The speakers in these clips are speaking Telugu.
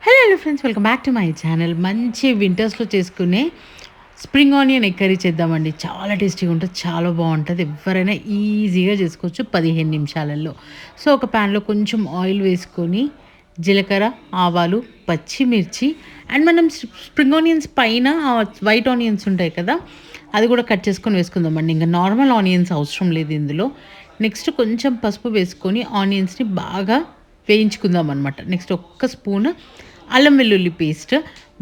Hello friends, welcome back to my channel. మంచి వింటర్స్లో చేసుకునే స్ప్రింగ్ ఆనియన్ ఎగ్ కర్రీ చేద్దామండి. చాలా టేస్టీగా ఉంటుంది, చాలా బాగుంటుంది. ఎవరైనా ఈజీగా చేసుకోవచ్చు 15 నిమిషాలలో. సో ఒక ప్యాన్లో కొంచెం ఆయిల్ వేసుకొని జీలకర్ర, ఆవాలు, పచ్చిమిర్చి అండ్ మనం స్ప్రింగ్ ఆనియన్స్ పైన వైట్ ఆనియన్స్ ఉంటాయి కదా, అది కూడా కట్ చేసుకొని వేసుకుందామండి. ఇంకా నార్మల్ ఆనియన్స్ అవసరం లేదు ఇందులో. నెక్స్ట్ కొంచెం పసుపు వేసుకొని ఆనియన్స్ని బాగా వేయించుకుందాం అనమాట. నెక్స్ట్ ఒక్క స్పూన్ అల్లం వెల్లుల్లి పేస్ట్,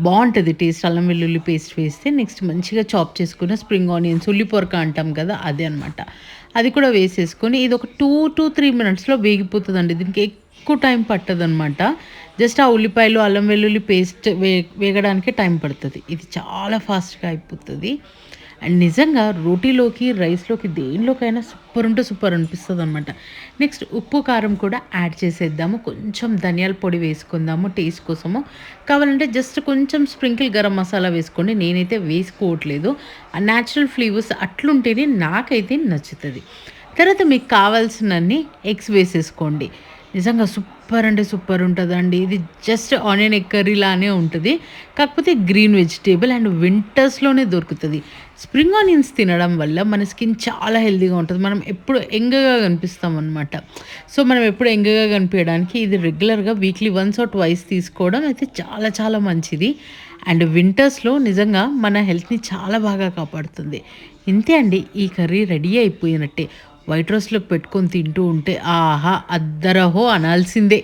బాగుంటుంది టేస్ట్ అల్లం వెల్లుల్లి పేస్ట్ వేస్తే. నెక్స్ట్ మంచిగా చాప్ చేసుకున్న స్ప్రింగ్ ఆనియన్స్, ఉల్లి పొరక అంటాం కదా, అదే అనమాట. అది కూడా వేసేసుకొని ఇది ఒక 2 to 3 మినిట్స్లో వేగిపోతుందండి. దీనికి ఎక్కువ టైం పట్టదనమాట. జస్ట్ ఆ ఉల్లిపాయలు అల్లం వెల్లుల్లి పేస్ట్ వేగడానికే టైం పడుతుంది. ఇది చాలా ఫాస్ట్గా అయిపోతుంది. అండ్ నిజంగా రోటీలోకి, రైస్లోకి, దేనిలోకైనా సూపర్ ఉంటే సూపర్ అనిపిస్తుంది అనమాట. నెక్స్ట్ ఉప్పు కారం కూడా యాడ్ చేసేద్దాము. కొంచెం ధనియాల పొడి వేసుకుందాము టేస్ట్ కోసము. కావాలంటే జస్ట్ కొంచెం స్ప్రింకిల్ గరం మసాలా వేసుకోండి. నేనైతే వేసుకోవట్లేదు. ఆ న్యాచురల్ ఫ్లేవర్స్ అట్లుంటేనే నాకైతే నచ్చుతుంది. తర్వాత మీకు కావాల్సినన్ని ఎగ్స్ వేసేసుకోండి. నిజంగా సూపర్ అంటే సూపర్ ఉంటుందండి. ఇది జస్ట్ ఆనియన్ ఎగ్ కర్రీ లానే ఉంటుంది, కాకపోతే గ్రీన్ వెజిటేబుల్ అండ్ వింటర్స్లోనే దొరుకుతుంది. స్ప్రింగ్ ఆనియన్స్ తినడం వల్ల మన స్కిన్ చాలా హెల్తీగా ఉంటుంది. మనం ఎప్పుడు యంగ్గా కనిపిస్తాం అనమాట. సో మనం ఎప్పుడు యంగ్గా కనిపించడానికి ఇది రెగ్యులర్గా వీక్లీ వన్స్ ఆర్ ట్వైస్ తీసుకోవడం అయితే చాలా చాలా మంచిది. అండ్ వింటర్స్లో నిజంగా మన హెల్త్ని చాలా బాగా కాపాడుతుంది. ఇంతే అండి, ఈ కర్రీ రెడీ అయిపోయినట్టే. వైట్ రైస్లో పెట్టుకొని తింటూ ఉంటే ఆహా అద్దరహో అనాల్సిందే.